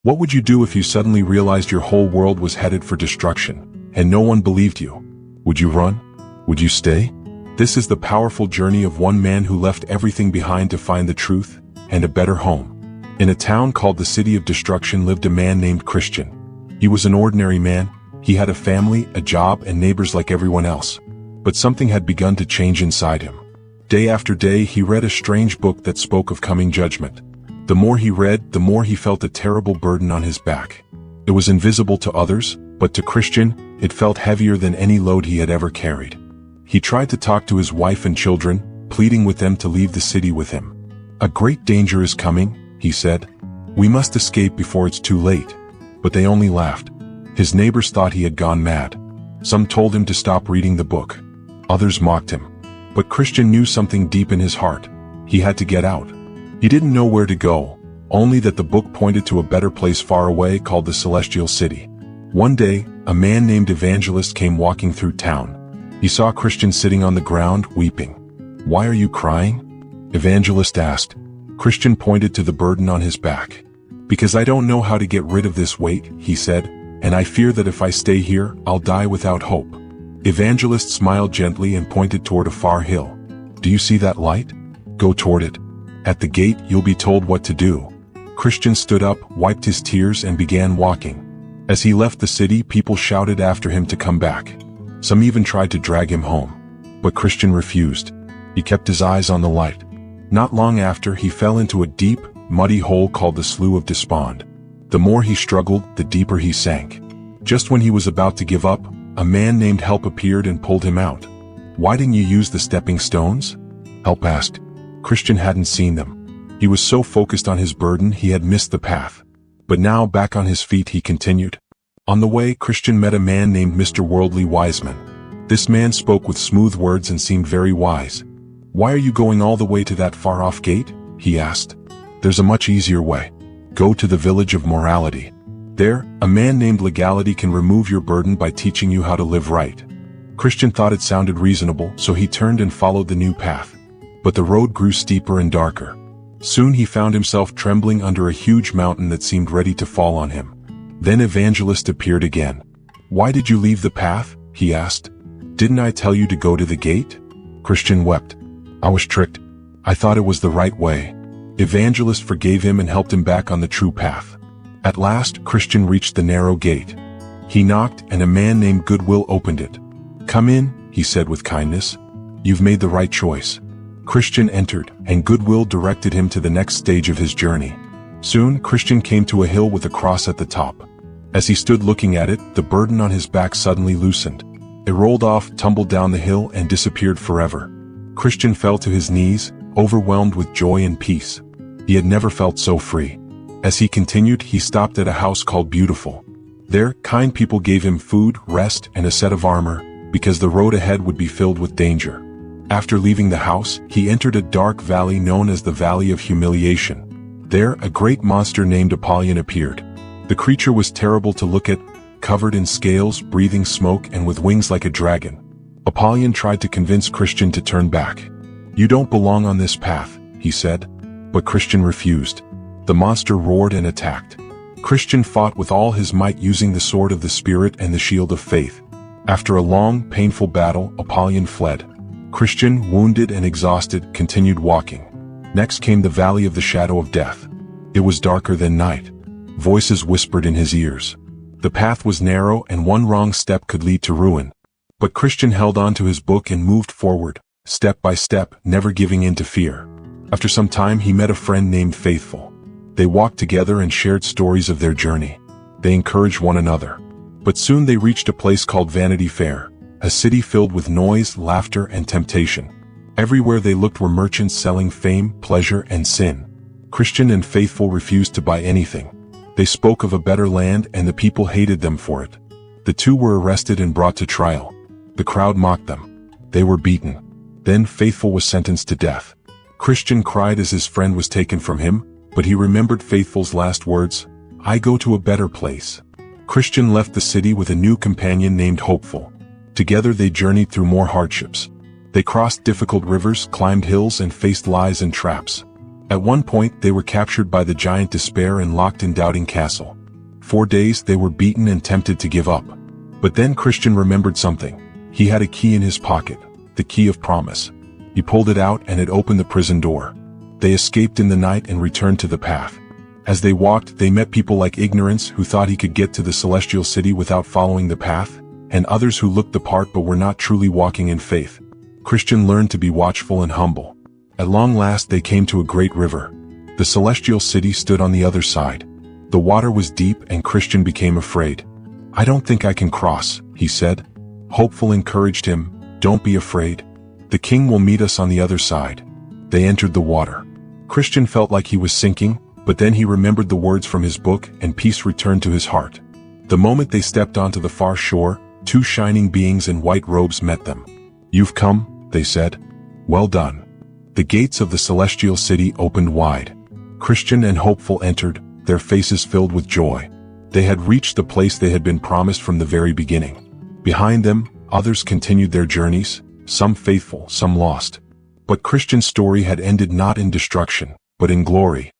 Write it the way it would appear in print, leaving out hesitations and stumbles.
What would you do if you suddenly realized your whole world was headed for destruction, and no one believed you? Would you run? Would you stay? This is the powerful journey of one man who left everything behind to find the truth and a better home. In a town called the City of Destruction lived a man named Christian. He was an ordinary man. He had a family, a job, and neighbors like everyone else. But something had begun to change inside him. Day after day he read a strange book that spoke of coming judgment. The more he read, the more he felt a terrible burden on his back. It was invisible to others, but to Christian, it felt heavier than any load he had ever carried. He tried to talk to his wife and children, pleading with them to leave the city with him. "A great danger is coming," he said. "We must escape before it's too late." But they only laughed. His neighbors thought he had gone mad. Some told him to stop reading the book. Others mocked him. But Christian knew something deep in his heart. He had to get out. He didn't know where to go, only that the book pointed to a better place far away called the Celestial City. One day, a man named Evangelist came walking through town. He saw Christian sitting on the ground, weeping. "Why are you crying?" Evangelist asked. Christian pointed to the burden on his back. "Because I don't know how to get rid of this weight," he said, "and I fear that if I stay here, I'll die without hope." Evangelist smiled gently and pointed toward a far hill. "Do you see that light? Go toward it. At the gate, you'll be told what to do." Christian stood up, wiped his tears, and began walking. As he left the city, people shouted after him to come back. Some even tried to drag him home. But Christian refused. He kept his eyes on the light. Not long after, he fell into a deep, muddy hole called the Slough of Despond. The more he struggled, the deeper he sank. Just when he was about to give up, a man named Help appeared and pulled him out. "Why didn't you use the stepping stones?" Help asked. Christian hadn't seen them. He was so focused on his burden he had missed the path. But now, back on his feet, he continued. On the way, Christian met a man named Mr. Worldly Wiseman. This man spoke with smooth words and seemed very wise. "Why are you going all the way to that far-off gate?" he asked. "There's a much easier way. Go to the village of morality. There, a man named Legality can remove your burden by teaching you how to live right." Christian thought it sounded reasonable, so he turned and followed the new path. But the road grew steeper and darker. Soon he found himself trembling under a huge mountain that seemed ready to fall on him. Then Evangelist appeared again. "Why did you leave the path?" he asked. "Didn't I tell you to go to the gate?" Christian wept. "I was tricked. I thought it was the right way." Evangelist forgave him and helped him back on the true path. At last, Christian reached the narrow gate. He knocked, and a man named Goodwill opened it. "Come in," he said with kindness. "You've made the right choice." Christian entered, and Goodwill directed him to the next stage of his journey. Soon, Christian came to a hill with a cross at the top. As he stood looking at it, the burden on his back suddenly loosened. It rolled off, tumbled down the hill, and disappeared forever. Christian fell to his knees, overwhelmed with joy and peace. He had never felt so free. As he continued, he stopped at a house called Beautiful. There, kind people gave him food, rest, and a set of armor, because the road ahead would be filled with danger. After leaving the house, he entered a dark valley known as the Valley of Humiliation. There, a great monster named Apollyon appeared. The creature was terrible to look at, covered in scales, breathing smoke, and with wings like a dragon. Apollyon tried to convince Christian to turn back. "You don't belong on this path," he said. But Christian refused. The monster roared and attacked. Christian fought with all his might using the sword of the Spirit and the shield of faith. After a long, painful battle, Apollyon fled. Christian, wounded and exhausted, continued walking. Next came the Valley of the Shadow of Death. It was darker than night. Voices whispered in his ears. The path was narrow, and one wrong step could lead to ruin. But Christian held on to his book and moved forward, step by step, never giving in to fear. After some time, he met a friend named Faithful. They walked together and shared stories of their journey. They encouraged one another. But soon they reached a place called Vanity Fair, a city filled with noise, laughter, and temptation. Everywhere they looked were merchants selling fame, pleasure, and sin. Christian and Faithful refused to buy anything. They spoke of a better land, and the people hated them for it. The two were arrested and brought to trial. The crowd mocked them. They were beaten. Then Faithful was sentenced to death. Christian cried as his friend was taken from him, but he remembered Faithful's last words, "I go to a better place." Christian left the city with a new companion named Hopeful. Together they journeyed through more hardships. They crossed difficult rivers, climbed hills, and faced lies and traps. At one point they were captured by the giant Despair and locked in Doubting Castle. 4 days they were beaten and tempted to give up. But then Christian remembered something. He had a key in his pocket, the key of promise. He pulled it out and it opened the prison door. They escaped in the night and returned to the path. As they walked, they met people like Ignorance who thought he could get to the celestial city without following the path, and others who looked the part but were not truly walking in faith. Christian learned to be watchful and humble. At long last they came to a great river. The celestial city stood on the other side. The water was deep and Christian became afraid. "I don't think I can cross," he said. Hopeful encouraged him, "Don't be afraid. The king will meet us on the other side." They entered the water. Christian felt like he was sinking, but then he remembered the words from his book and peace returned to his heart. The moment they stepped onto the far shore, 2 shining beings in white robes met them. "You've come," they said. "Well done." The gates of the celestial city opened wide. Christian and Hopeful entered, their faces filled with joy. They had reached the place they had been promised from the very beginning. Behind them, others continued their journeys, some faithful, some lost. But Christian's story had ended not in destruction, but in glory.